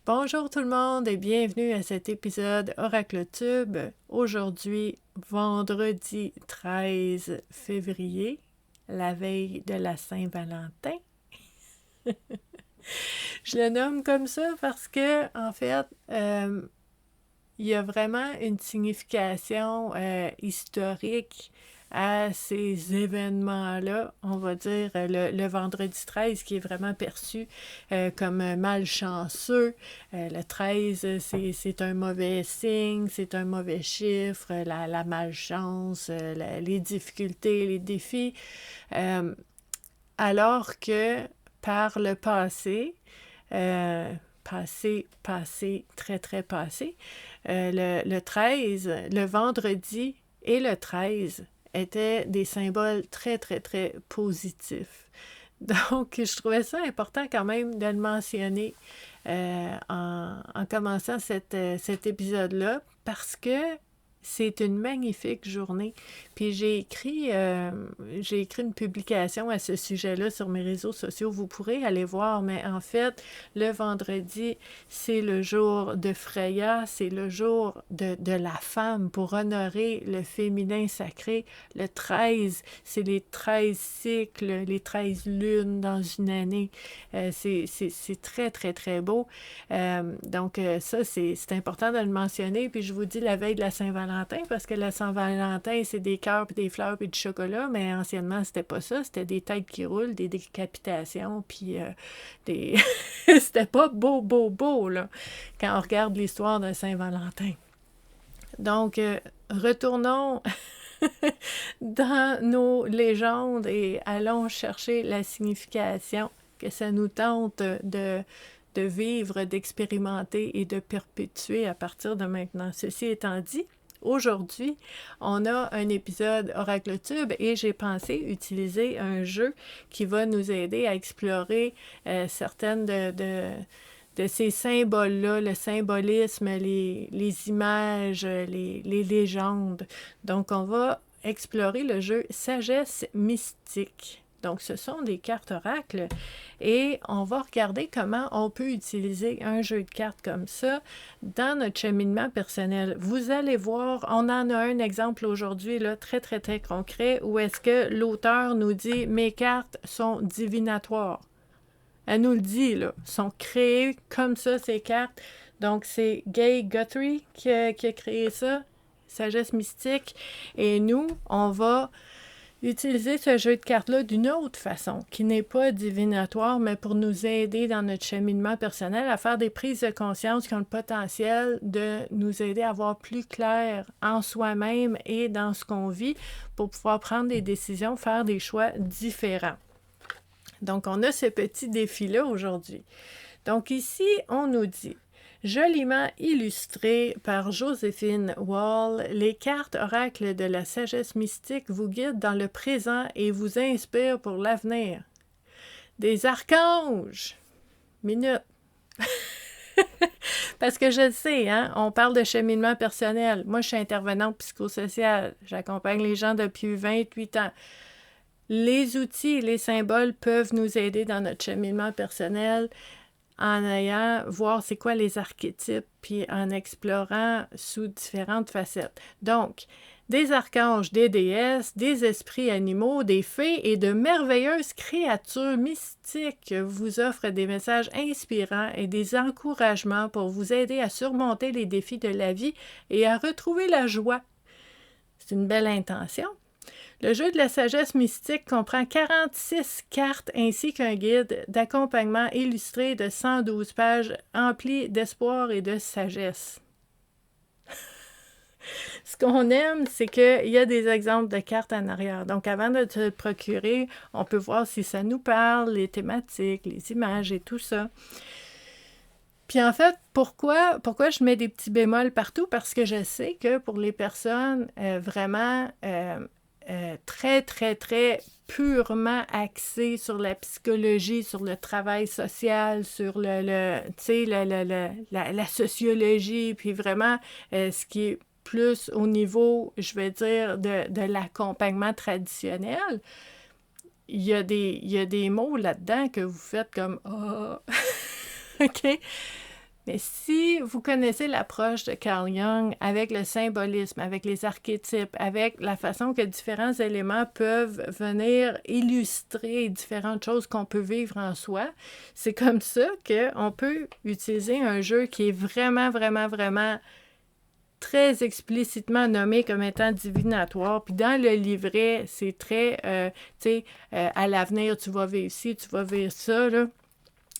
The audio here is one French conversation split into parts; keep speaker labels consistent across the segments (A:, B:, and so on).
A: Bonjour tout le monde et bienvenue à cet épisode Oracle Tube. Aujourd'hui, vendredi 13 février, la veille de la Saint-Valentin. Je le nomme comme ça parce que, en fait, il y a vraiment une signification historique à ces événements-là, on va dire le vendredi 13 qui est vraiment perçu comme malchanceux. Le 13, c'est un mauvais signe, c'est un mauvais chiffre, la malchance, les difficultés, les défis. Alors que par le passé, très très passé, le 13, le vendredi et le 13 étaient des symboles très très très positifs. Donc, je trouvais ça important quand même de le mentionner en commençant cet épisode-là parce que c'est une magnifique journée. Puis j'ai écrit une publication à ce sujet-là sur mes réseaux sociaux. Vous pourrez aller voir, mais en fait, le vendredi, c'est le jour de Freya, c'est le jour de la femme pour honorer le féminin sacré. Le 13, c'est les 13 cycles, les 13 lunes dans une année. C'est très, très, très beau. Donc, ça, c'est important de le mentionner. Puis je vous dis la veille de la Saint-Valentin, parce que la Saint-Valentin, c'est des cœurs, puis des fleurs, puis du chocolat, mais anciennement, c'était pas ça. C'était des têtes qui roulent, des décapitations, puis des... c'était pas beau, beau, beau, là, quand on regarde l'histoire de Saint-Valentin. Donc, retournons dans nos légendes et allons chercher la signification que ça nous tente de vivre, d'expérimenter et de perpétuer à partir de maintenant. Ceci étant dit, aujourd'hui, on a un épisode Oracle Tube et j'ai pensé utiliser un jeu qui va nous aider à explorer certaines de ces symboles-là, le symbolisme, les images, les légendes. Donc, on va explorer le jeu Sagesse mystique. Donc, ce sont des cartes oracles et on va regarder comment on peut utiliser un jeu de cartes comme ça dans notre cheminement personnel. Vous allez voir, on en a un exemple aujourd'hui, là, très, très, très concret, où est-ce que l'auteur nous dit « Mes cartes sont divinatoires ». Elle nous le dit, là, sont créées comme ça, ces cartes. Donc, c'est Gay Guthrie qui a créé ça, Sagesse mystique. Et nous, on va utiliser ce jeu de cartes-là d'une autre façon, qui n'est pas divinatoire, mais pour nous aider dans notre cheminement personnel à faire des prises de conscience qui ont le potentiel de nous aider à voir plus clair en soi-même et dans ce qu'on vit pour pouvoir prendre des décisions, faire des choix différents. Donc, on a ce petit défi-là aujourd'hui. Donc, ici, on nous dit, joliment illustré par Joséphine Wall, les cartes oracles de la sagesse mystique vous guident dans le présent et vous inspirent pour l'avenir. Des archanges! Minute! Parce que je le sais, hein, on parle de cheminement personnel. Moi, je suis intervenante psychosociale. J'accompagne les gens depuis 28 ans. Les outils et les symboles peuvent nous aider dans notre cheminement personnel en ayant, voir c'est quoi les archétypes, puis en explorant sous différentes facettes. Donc, des archanges, des déesses, des esprits animaux, des fées et de merveilleuses créatures mystiques vous offrent des messages inspirants et des encouragements pour vous aider à surmonter les défis de la vie et à retrouver la joie. C'est une belle intention. Le jeu de la sagesse mystique comprend 46 cartes ainsi qu'un guide d'accompagnement illustré de 112 pages empli d'espoir et de sagesse. Ce qu'on aime, c'est qu'il y a des exemples de cartes en arrière. Donc, avant de te le procurer, on peut voir si ça nous parle, les thématiques, les images et tout ça. Puis en fait, pourquoi je mets des petits bémols partout? Parce que je sais que pour les personnes vraiment très, très, très purement axées sur la psychologie, sur le travail social, sur la sociologie, puis vraiment ce qui est plus au niveau, je vais dire, de l'accompagnement traditionnel, il y a des mots là-dedans que vous faites comme « Ah! » OK? Mais si vous connaissez l'approche de Carl Jung avec le symbolisme, avec les archétypes, avec la façon que différents éléments peuvent venir illustrer différentes choses qu'on peut vivre en soi, c'est comme ça qu'on peut utiliser un jeu qui est vraiment, vraiment, vraiment très explicitement nommé comme étant divinatoire. Puis dans le livret, c'est très, tu sais, à l'avenir, tu vas vivre ci, tu vas vivre ça, là.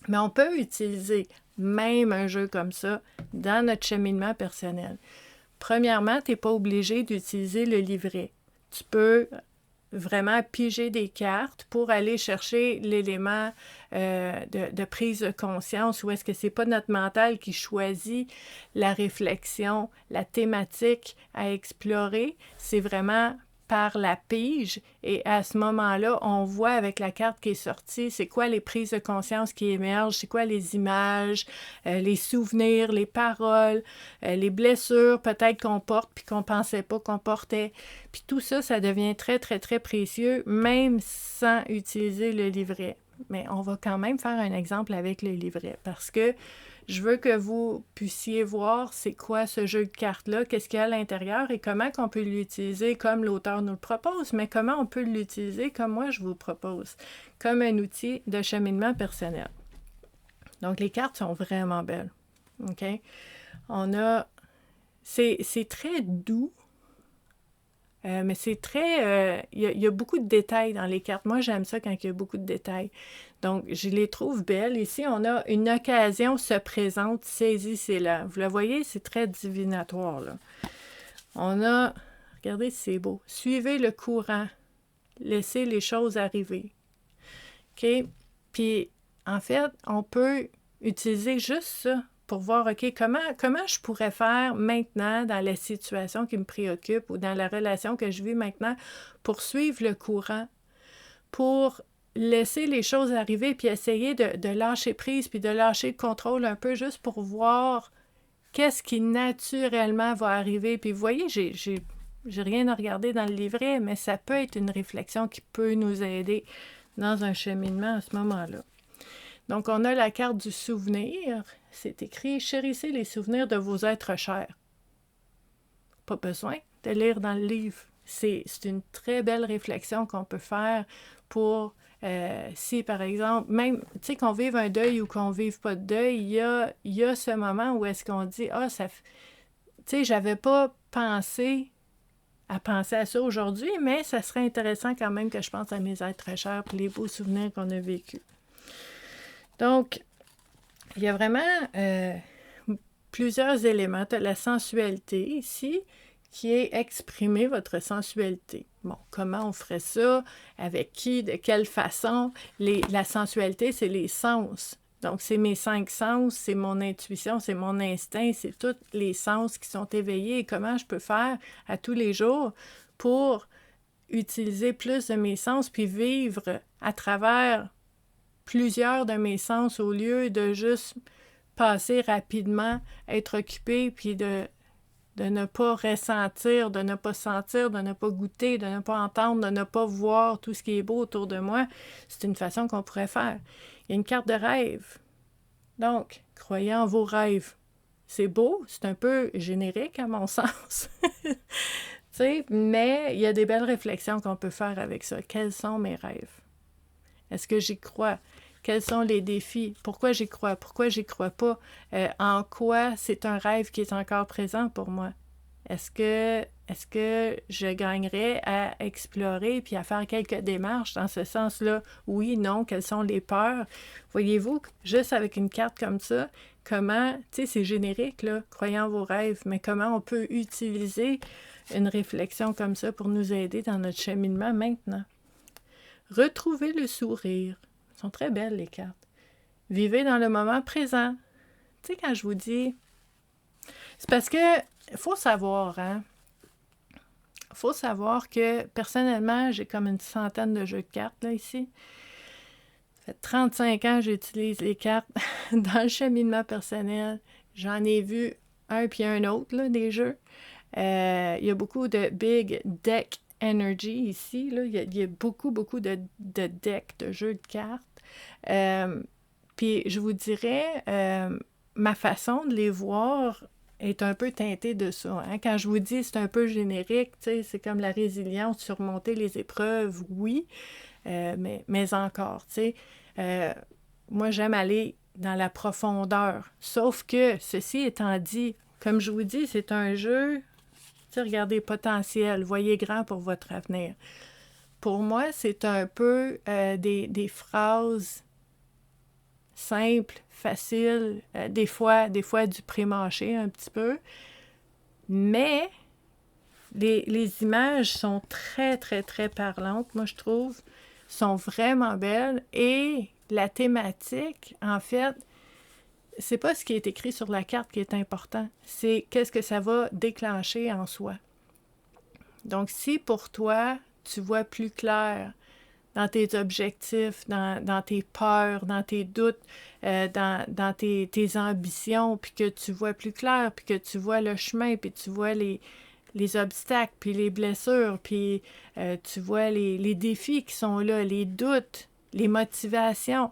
A: Mais on peut utiliser même un jeu comme ça dans notre cheminement personnel. Premièrement, tu n'es pas obligé d'utiliser le livret. Tu peux vraiment piger des cartes pour aller chercher l'élément de prise de conscience, ou est-ce que c'est pas notre mental qui choisit la réflexion, la thématique à explorer, c'est vraiment par la pige, et à ce moment-là, on voit avec la carte qui est sortie, c'est quoi les prises de conscience qui émergent, c'est quoi les images, les souvenirs, les paroles, les blessures peut-être qu'on porte puis qu'on pensait pas qu'on portait. Puis tout ça, ça devient très, très, très précieux, même sans utiliser le livret. Mais on va quand même faire un exemple avec le livret, parce que je veux que vous puissiez voir c'est quoi ce jeu de cartes-là, qu'est-ce qu'il y a à l'intérieur et comment on peut l'utiliser comme l'auteur nous le propose, mais comment on peut l'utiliser comme moi je vous propose, comme un outil de cheminement personnel. Donc, les cartes sont vraiment belles. OK? On a... C'est très doux, mais c'est très... Il y a beaucoup de détails dans les cartes. Moi, j'aime ça quand il y a beaucoup de détails. Donc, je les trouve belles. Ici, on a une occasion se présente, saisissez-la. Vous la voyez, c'est très divinatoire, là. On a... Regardez, c'est beau. Suivez le courant. Laissez les choses arriver. OK? Puis, en fait, on peut utiliser juste ça pour voir, OK, comment je pourrais faire maintenant dans la situation qui me préoccupe ou dans la relation que je vis maintenant pour suivre le courant, pour laisser les choses arriver puis essayer de lâcher prise puis de lâcher le contrôle un peu juste pour voir qu'est-ce qui naturellement va arriver. Puis vous voyez, j'ai rien à regarder dans le livret, mais ça peut être une réflexion qui peut nous aider dans un cheminement à ce moment-là. Donc, on a la carte du souvenir. C'est écrit « Chérissez les souvenirs de vos êtres chers ». Pas besoin de lire dans le livre. C'est une très belle réflexion qu'on peut faire pour, si par exemple, même, tu sais, qu'on vive un deuil ou qu'on vive pas de deuil, il y a ce moment où est-ce qu'on dit « Ah, ça... » Tu sais, j'avais pas pensé à penser à ça aujourd'hui, mais ça serait intéressant quand même que je pense à mes êtres chers et les beaux souvenirs qu'on a vécus. Donc, il y a vraiment plusieurs éléments. Tu as la sensualité ici, qui est exprimer votre sensualité. Bon, comment on ferait ça? Avec qui? De quelle façon? La sensualité, c'est les sens. Donc, c'est mes 5 sens, c'est mon intuition, c'est mon instinct, c'est tous les sens qui sont éveillés. Et comment je peux faire à tous les jours pour utiliser plus de mes sens puis vivre à travers plusieurs de mes sens au lieu de juste passer rapidement, être occupé, puis de ne pas ressentir, de ne pas sentir, de ne pas goûter, de ne pas entendre, de ne pas voir tout ce qui est beau autour de moi. C'est une façon qu'on pourrait faire. Il y a une carte de rêve. Donc, croyez en vos rêves. C'est beau, c'est un peu générique à mon sens. Tu sais, mais il y a des belles réflexions qu'on peut faire avec ça. Quels sont mes rêves? Est-ce que j'y crois? Quels sont les défis? Pourquoi j'y crois? Pourquoi j'y crois pas? En quoi c'est un rêve qui est encore présent pour moi? Est-ce que je gagnerais à explorer puis à faire quelques démarches dans ce sens-là? Oui, non, quelles sont les peurs? Voyez-vous, juste avec une carte comme ça, comment, tu sais, c'est générique, là, croyant vos rêves, mais comment on peut utiliser une réflexion comme ça pour nous aider dans notre cheminement maintenant? Retrouvez le sourire. Elles sont très belles, les cartes. Vivez dans le moment présent. Tu sais, quand je vous dis... C'est parce que faut savoir, hein? Faut savoir que, personnellement, j'ai comme une centaine de jeux de cartes, là, ici. Ça fait 35 ans que j'utilise les cartes dans le cheminement personnel. J'en ai vu un puis un autre, là, des jeux. Il y a beaucoup de big deck energy ici, là. Il y a beaucoup, beaucoup de decks, de jeux de cartes. Puis je vous dirais, ma façon de les voir est un peu teintée de ça. Hein? Quand je vous dis c'est un peu générique, c'est comme la résilience, surmonter les épreuves, oui, mais encore, moi j'aime aller dans la profondeur. Sauf que, ceci étant dit, comme je vous dis, c'est un jeu, regardez, potentiel, voyez grand pour votre avenir. Pour moi, c'est un peu des phrases simples, faciles, des fois du pré-mâché un petit peu, mais les images sont très, très, très parlantes, moi je trouve, sont vraiment belles, et la thématique, en fait, c'est pas ce qui est écrit sur la carte qui est important, c'est qu'est-ce que ça va déclencher en soi. Donc, si pour toi, tu vois plus clair dans tes objectifs, dans tes peurs, dans tes doutes, dans tes ambitions, puis que tu vois plus clair, puis que tu vois le chemin, puis tu vois les obstacles, puis les blessures, puis tu vois les défis qui sont là, les doutes, les motivations,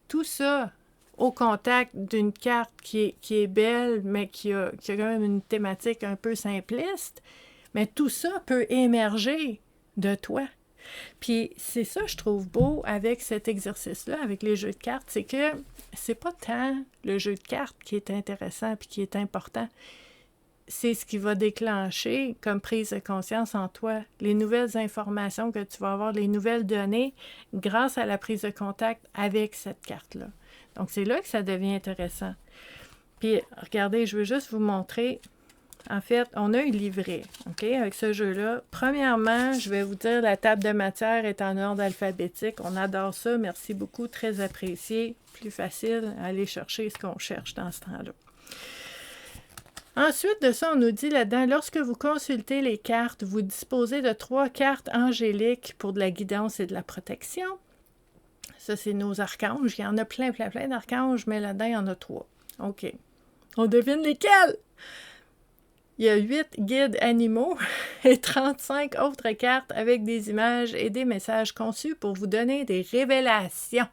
A: tout ça au contact d'une carte qui est belle, mais qui a quand même une thématique un peu simpliste, mais tout ça peut émerger de toi. Puis c'est ça, je trouve beau avec cet exercice-là, avec les jeux de cartes, c'est que c'est pas tant le jeu de cartes qui est intéressant puis qui est important. C'est ce qui va déclencher comme prise de conscience en toi, les nouvelles informations que tu vas avoir, les nouvelles données grâce à la prise de contact avec cette carte-là. Donc, c'est là que ça devient intéressant. Puis, regardez, je veux juste vous montrer. En fait, on a un livret, OK, avec ce jeu-là. Premièrement, je vais vous dire, la table de matière est en ordre alphabétique. On adore ça. Merci beaucoup. Très apprécié. Plus facile à aller chercher ce qu'on cherche dans ce temps-là. Ensuite de ça, on nous dit là-dedans, lorsque vous consultez les cartes, vous disposez de 3 cartes angéliques pour de la guidance et de la protection. Ça, c'est nos archanges. Il y en a plein d'archanges, mais là-dedans, il y en a 3. OK. On devine lesquels? Il y a 8 guides animaux et 35 autres cartes avec des images et des messages conçus pour vous donner des révélations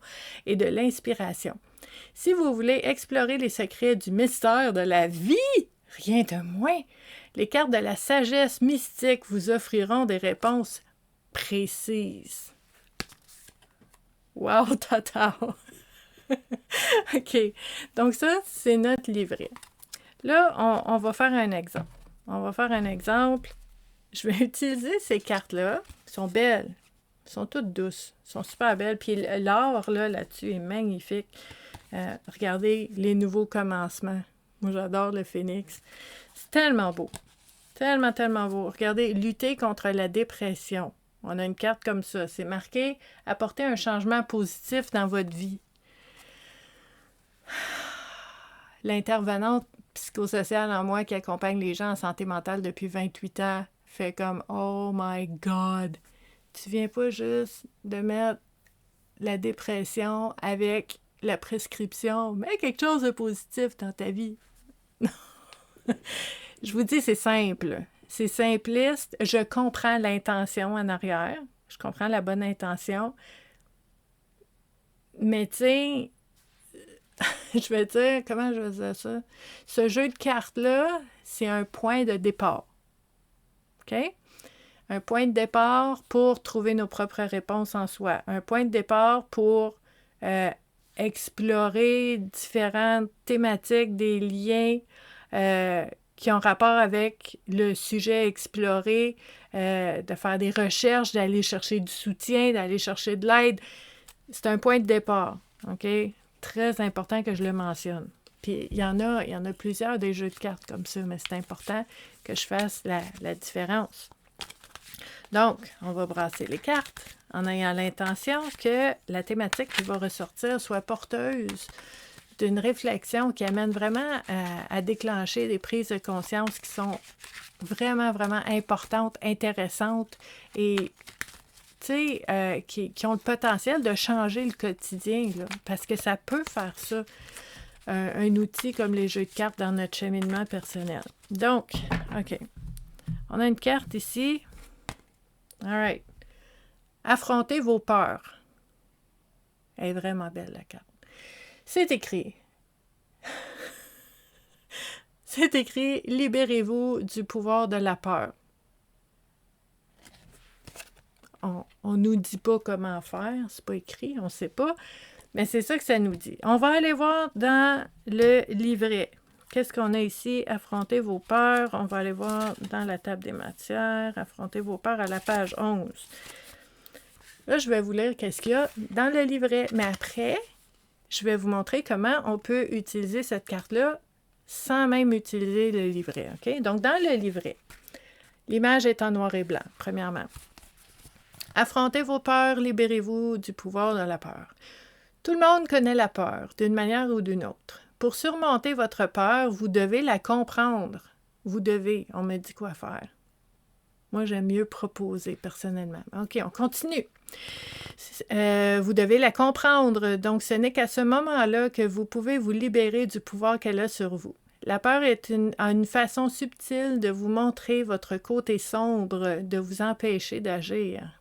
A: et de l'inspiration. Si vous voulez explorer les secrets du mystère de la vie, rien de moins, les cartes de la sagesse mystique vous offriront des réponses précises. Wow, tata! OK. Donc ça, c'est notre livret. Là, on va faire un exemple. On va faire un exemple. Je vais utiliser ces cartes-là. Elles sont belles. Elles sont toutes douces. Elles sont super belles. Puis l'or, là-dessus, est magnifique. Regardez les nouveaux commencements. Moi, j'adore le phénix. C'est tellement beau. Tellement, tellement beau. Regardez, lutter contre la dépression. On a une carte comme ça. C'est marqué « Apporter un changement positif dans votre vie ». L'intervenante psychosociale en moi qui accompagne les gens en santé mentale depuis 28 ans fait comme « Oh my God! Tu viens pas juste de mettre la dépression avec la prescription, mais quelque chose de positif dans ta vie. » Je vous dis, c'est simple. C'est simpliste. Je comprends l'intention en arrière. Je comprends la bonne intention. Mais tu sais, je vais dire, comment je vais dire ça? Ce jeu de cartes-là, c'est un point de départ. OK? Un point de départ pour trouver nos propres réponses en soi. Un point de départ pour explorer différentes thématiques, des liens qui ont rapport avec le sujet exploré, de faire des recherches, d'aller chercher du soutien, d'aller chercher de l'aide. C'est un point de départ, OK? Très important que je le mentionne. Puis il y en a plusieurs des jeux de cartes comme ça, mais c'est important que je fasse la différence. Donc, on va brasser les cartes en ayant l'intention que la thématique qui va ressortir soit porteuse d'une réflexion qui amène vraiment à déclencher des prises de conscience qui sont vraiment, vraiment importantes, intéressantes et qui ont le potentiel de changer le quotidien, là, parce que ça peut faire ça, un outil comme les jeux de cartes dans notre cheminement personnel. Donc, OK. On a une carte ici. All right. Affrontez vos peurs. Elle est vraiment belle, la carte. C'est écrit. c'est écrit « Libérez-vous du pouvoir de la peur ». On nous dit pas comment faire, c'est pas écrit, on sait pas, mais c'est ça que ça nous dit. On va aller voir dans le livret. Qu'est-ce qu'on a ici? Affrontez vos peurs. On va aller voir dans la table des matières. Affrontez vos peurs à la page 11. Là, je vais vous lire qu'est-ce qu'il y a dans le livret. Mais après, je vais vous montrer comment on peut utiliser cette carte-là sans même utiliser le livret. OK? Donc, dans le livret, l'image est en noir et blanc, premièrement. Affrontez vos peurs, libérez-vous du pouvoir de la peur. Tout le monde connaît la peur, d'une manière ou d'une autre. Pour surmonter votre peur, vous devez la comprendre. Vous devez, on me dit quoi faire. Moi, j'aime mieux proposer personnellement. OK, on continue. Vous devez la comprendre. Donc, ce n'est qu'à ce moment-là que vous pouvez vous libérer du pouvoir qu'elle a sur vous. La peur est une façon subtile de vous montrer votre côté sombre, de vous empêcher d'agir.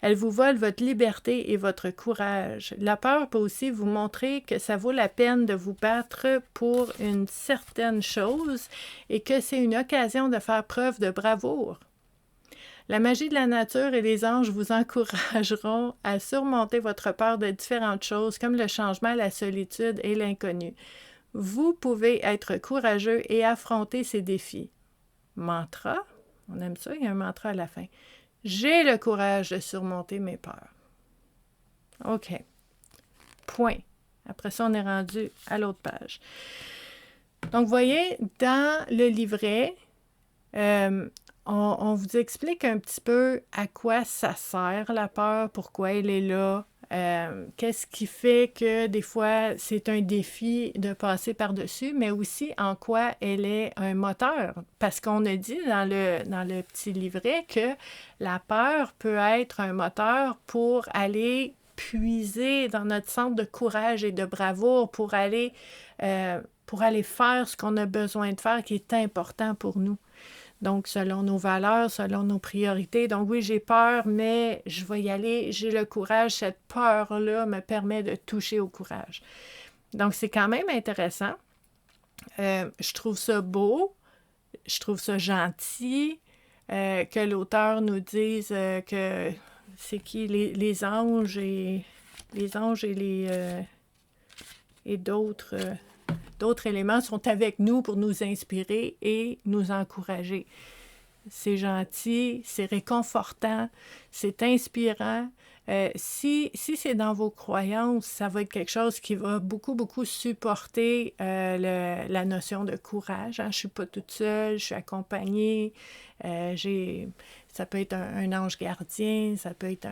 A: Elle vous vole votre liberté et votre courage. La peur peut aussi vous montrer que ça vaut la peine de vous battre pour une certaine chose et que c'est une occasion de faire preuve de bravoure. La magie de la nature et les anges vous encourageront à surmonter votre peur de différentes choses comme le changement, la solitude et l'inconnu. Vous pouvez être courageux et affronter ces défis. Mantra, on aime ça, il y a un mantra à la fin. J'ai le courage de surmonter mes peurs. OK. Point. Après ça, on est rendu à l'autre page. Donc, vous voyez, dans le livret, on vous explique un petit peu à quoi ça sert la peur, pourquoi elle est là, qu'est-ce qui fait que des fois c'est un défi de passer par-dessus, mais aussi en quoi elle est un moteur. Parce qu'on a dit dans le petit livret que la peur peut être un moteur pour aller puiser dans notre centre de courage et de bravoure, pour aller faire ce qu'on a besoin de faire, qui est important pour nous. Donc, selon nos valeurs, selon nos priorités. Donc, oui, j'ai peur, mais je vais y aller. J'ai le courage. Cette peur-là me permet de toucher au courage. Donc, c'est quand même intéressant. Je trouve ça beau. Je trouve ça gentil que l'auteur nous dise que c'est qui les anges et d'autres... D'autres éléments sont avec nous pour nous inspirer et nous encourager. C'est gentil, c'est réconfortant, c'est inspirant. Si c'est dans vos croyances, ça va être quelque chose qui va beaucoup, beaucoup supporter la notion de courage. Hein? Je ne suis pas toute seule, je suis accompagnée. Ça peut être un ange gardien, ça peut être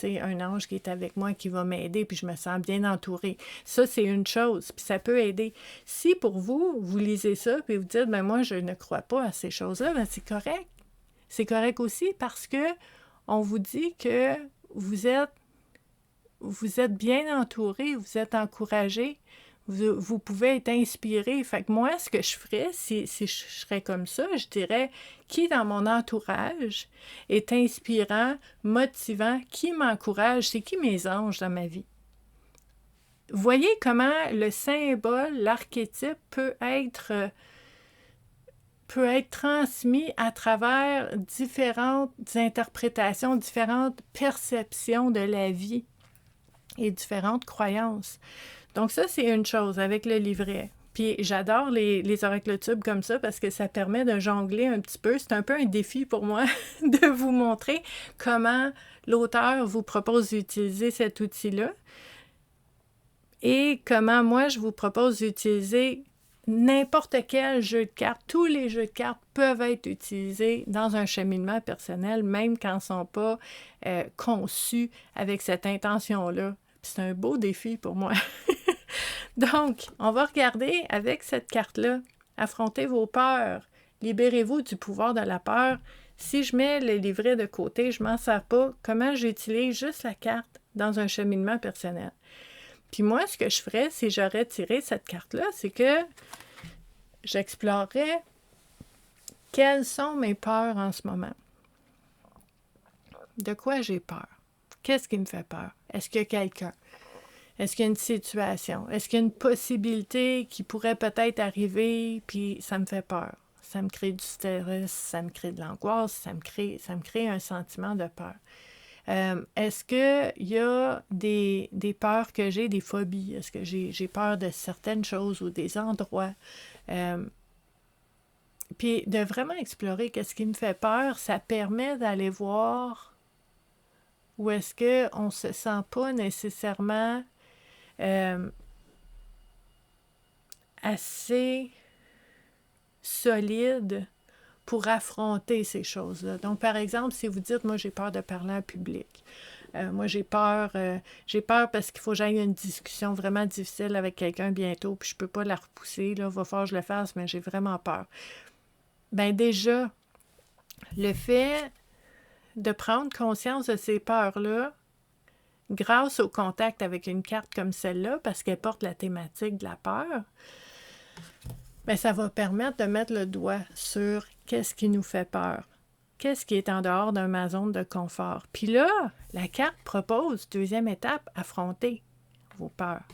A: un ange qui est avec moi, qui va m'aider, puis je me sens bien entourée. Ça, c'est une chose, puis ça peut aider. Si pour vous, vous lisez ça, puis vous dites, ben moi, je ne crois pas à ces choses-là, ben c'est correct. C'est correct aussi parce que on vous dit que vous êtes bien entouré, vous êtes encouragé, vous pouvez être inspiré. Fait que moi, ce que je ferais, si je serais comme ça, je dirais qui dans mon entourage est inspirant, motivant, qui m'encourage, c'est qui mes anges dans ma vie. Voyez comment le symbole, l'archétype peut être transmis à travers différentes interprétations, différentes perceptions de la vie et différentes croyances. Donc ça, c'est une chose avec le livret. Puis j'adore les oracles-tubes comme ça parce que ça permet de jongler un petit peu. C'est un peu un défi pour moi de vous montrer comment l'auteur vous propose d'utiliser cet outil-là et comment moi, je vous propose d'utiliser n'importe quel jeu de cartes. Tous les jeux de cartes peuvent être utilisés dans un cheminement personnel, même quand ils ne sont pas conçus avec cette intention-là. Puis c'est un beau défi pour moi. Donc, on va regarder avec cette carte-là. Affrontez vos peurs. Libérez-vous du pouvoir de la peur. Si je mets le livret de côté, je ne m'en sers pas. Comment j'utilise juste la carte dans un cheminement personnel? Puis moi, ce que je ferais si j'aurais tiré cette carte-là, c'est que j'explorerais quelles sont mes peurs en ce moment. De quoi j'ai peur? Qu'est-ce qui me fait peur? Est-ce qu'il y a quelqu'un? Est-ce qu'il y a une situation? Est-ce qu'il y a une possibilité qui pourrait peut-être arriver, puis ça me fait peur? Ça me crée du stress, ça me crée de l'angoisse, ça me crée un sentiment de peur. Est-ce qu'il y a des peurs que j'ai, des phobies? Est-ce que j'ai peur de certaines choses ou des endroits? Puis de vraiment explorer qu'est-ce qui me fait peur, ça permet d'aller voir où est-ce qu'on ne se sent pas nécessairement assez solide pour affronter ces choses-là. Donc, par exemple, si vous dites, moi, j'ai peur de parler en public. Moi, j'ai peur parce qu'il faut que j'aille une discussion vraiment difficile avec quelqu'un bientôt, puis je peux pas la repousser, là, va falloir que je le fasse, mais j'ai vraiment peur. Ben déjà, le fait de prendre conscience de ces peurs-là, grâce au contact avec une carte comme celle-là, parce qu'elle porte la thématique de la peur, ben ça va permettre de mettre le doigt sur qu'est-ce qui nous fait peur. Qu'est-ce qui est en dehors de ma zone de confort. Puis là, la carte propose, deuxième étape, affronter vos peurs.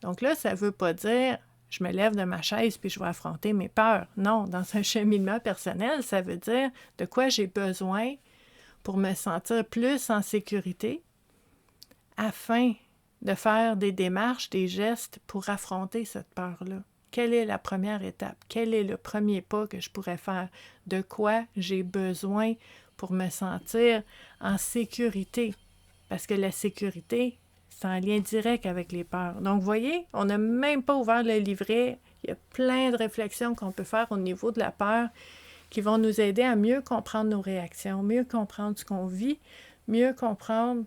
A: Donc là, ça ne veut pas dire je me lève de ma chaise puis je vais affronter mes peurs. Non, dans un cheminement personnel, ça veut dire de quoi j'ai besoin pour me sentir plus en sécurité afin de faire des démarches, des gestes pour affronter cette peur-là. Quelle est la première étape? Quel est le premier pas que je pourrais faire? De quoi j'ai besoin pour me sentir en sécurité? Parce que la sécurité, c'est en lien direct avec les peurs. Donc, vous voyez, on n'a même pas ouvert le livret. Il y a plein de réflexions qu'on peut faire au niveau de la peur qui vont nous aider à mieux comprendre nos réactions, mieux comprendre ce qu'on vit, mieux comprendre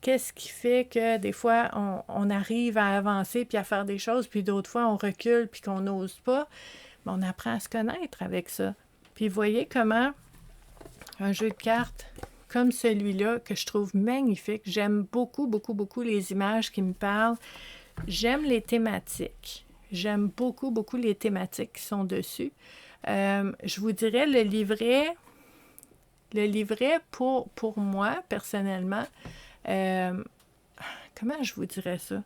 A: qu'est-ce qui fait que des fois, on arrive à avancer puis à faire des choses, puis d'autres fois, on recule puis qu'on n'ose pas. Mais on apprend à se connaître avec ça. Puis, vous voyez comment un jeu de cartes comme celui-là, que je trouve magnifique, j'aime beaucoup, beaucoup, beaucoup les images qui me parlent. J'aime les thématiques. J'aime beaucoup, beaucoup les thématiques qui sont dessus. Je vous dirais, le livret pour moi, personnellement, comment je vous dirais ça?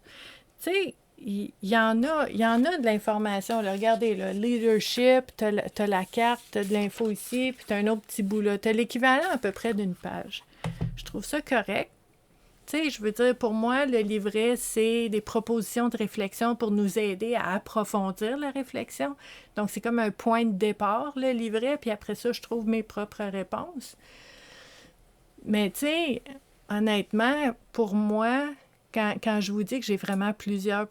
A: Tu sais, il y en a de l'information. Là. Regardez, là, leadership, t'as la carte, t'as de l'info ici, puis t'as un autre petit bout là. T'as l'équivalent à peu près d'une page. Je trouve ça correct. Tu sais, je veux dire, pour moi, le livret, c'est des propositions de réflexion pour nous aider à approfondir la réflexion. Donc, c'est comme un point de départ, le livret, puis après ça, je trouve mes propres réponses. Mais tu sais, honnêtement, pour moi, quand je vous dis que j'ai vraiment plusieurs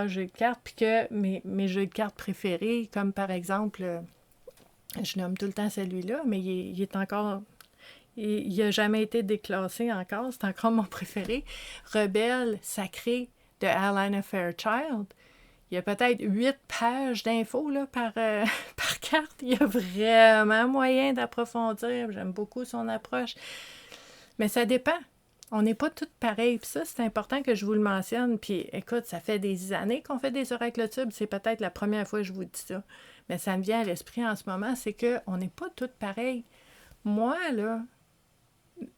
A: jeux de cartes, puis que mes jeux de cartes préférés, comme par exemple, je nomme tout le temps celui-là, mais il est encore... Il n'a jamais été déclassé encore, c'est encore mon préféré. Rebelle sacré de Alanna Fairchild. Il y a peut-être 8 pages d'infos là, par carte. Il y a vraiment moyen d'approfondir. J'aime beaucoup son approche. Mais ça dépend. On n'est pas toutes pareilles. Puis ça, c'est important que je vous le mentionne. Puis écoute, ça fait des années qu'on fait des oracles tubes. C'est peut-être la première fois que je vous dis ça. Mais ça me vient à l'esprit en ce moment, c'est qu'on n'est pas toutes pareilles. Moi, là,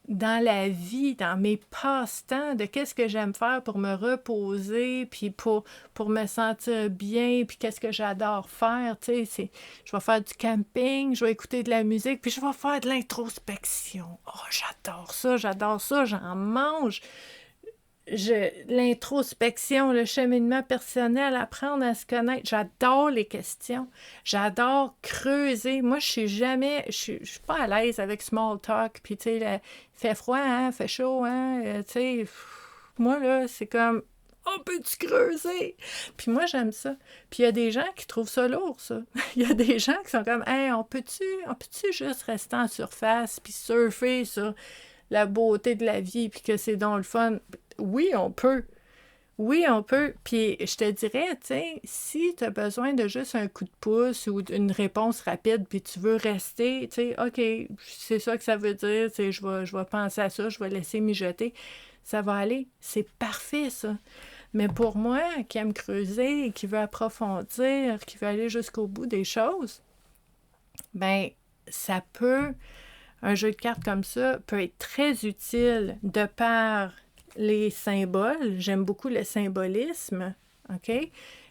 A: dans la vie, dans mes passe-temps, de qu'est-ce que j'aime faire pour me reposer, puis pour me sentir bien, puis qu'est-ce que j'adore faire, tu sais, je vais faire du camping, je vais écouter de la musique, puis je vais faire de l'introspection. Oh, j'adore ça, j'en mange. L'introspection, le cheminement personnel, apprendre à se connaître. J'adore les questions. J'adore creuser. Moi, je suis pas à l'aise avec small talk. Puis, tu sais, fait froid, hein, fait chaud, hein, tu sais, moi, là, c'est comme, on peut-tu creuser? Puis moi, j'aime ça. Puis il y a des gens qui trouvent ça lourd, ça. Il y a des gens qui sont comme, hey, on peut-tu juste rester en surface puis surfer sur la beauté de la vie puis que c'est donc le fun? Oui, on peut. Oui, on peut. Puis je te dirais, tu sais, si tu as besoin de juste un coup de pouce ou d'une réponse rapide, puis tu veux rester, tu sais, OK, c'est ça que ça veut dire, tu sais, je vais penser à ça, je vais laisser mijoter, ça va aller. C'est parfait, ça. Mais pour moi, qui aime creuser, qui veut approfondir, qui veut aller jusqu'au bout des choses, ben ça peut, un jeu de cartes comme ça peut être très utile de par les symboles, j'aime beaucoup le symbolisme, OK?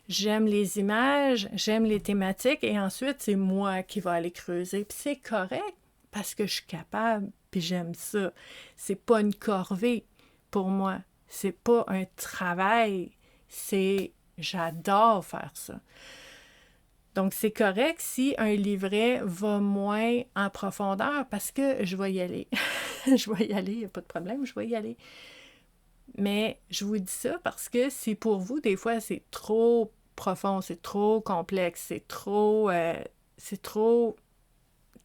A: J'aime les images, j'aime les thématiques, et ensuite, c'est moi qui va aller creuser. Puis c'est correct, parce que je suis capable, puis j'aime ça. C'est pas une corvée pour moi. C'est pas un travail. J'adore faire ça. Donc, c'est correct si un livret va moins en profondeur, parce que je vais y aller. Je vais y aller, il n'y a pas de problème, je vais y aller. Mais je vous dis ça parce que si pour vous, des fois, c'est trop profond, c'est trop complexe, c'est trop, tu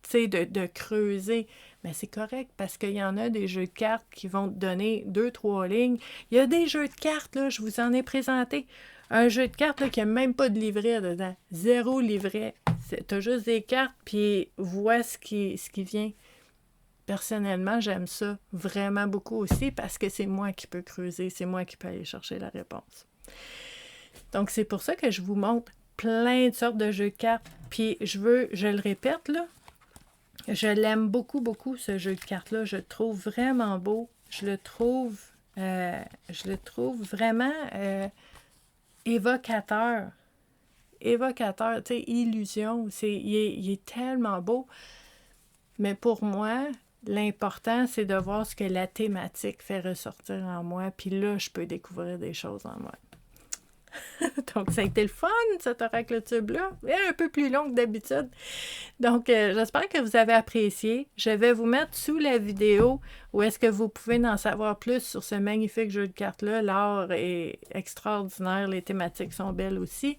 A: sais, de creuser, mais c'est correct parce qu'il y en a des jeux de cartes qui vont te donner 2-3 lignes. Il y a des jeux de cartes, là, je vous en ai présenté. Un jeu de cartes là, qui n'a même pas de livret dedans. 0 livret. Tu as juste des cartes, puis vois ce qui vient. Personnellement, j'aime ça vraiment beaucoup aussi parce que c'est moi qui peux creuser, c'est moi qui peux aller chercher la réponse. Donc, c'est pour ça que je vous montre plein de sortes de jeux de cartes. Puis, je le répète, là, je l'aime beaucoup, beaucoup, ce jeu de cartes-là. Je le trouve vraiment beau. Je le trouve vraiment évocateur. Évocateur, tu sais, illusion. Il est tellement beau. Mais pour moi, l'important, c'est de voir ce que la thématique fait ressortir en moi. Puis là, je peux découvrir des choses en moi. Donc, ça a été le fun, cet oracle tube-là. Un peu plus long que d'habitude. Donc, j'espère que vous avez apprécié. Je vais vous mettre sous la vidéo où est-ce que vous pouvez en savoir plus sur ce magnifique jeu de cartes-là. L'art est extraordinaire, les thématiques sont belles aussi.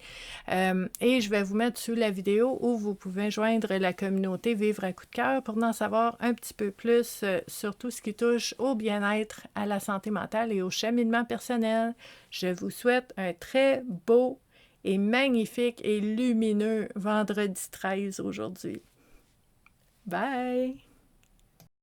A: Et je vais vous mettre sous la vidéo où vous pouvez joindre la communauté Vivre à coup de cœur pour en savoir un petit peu plus sur tout ce qui touche au bien-être, à la santé mentale et au cheminement personnel. Je vous souhaite un très beau et magnifique et lumineux vendredi 13 aujourd'hui. Bye!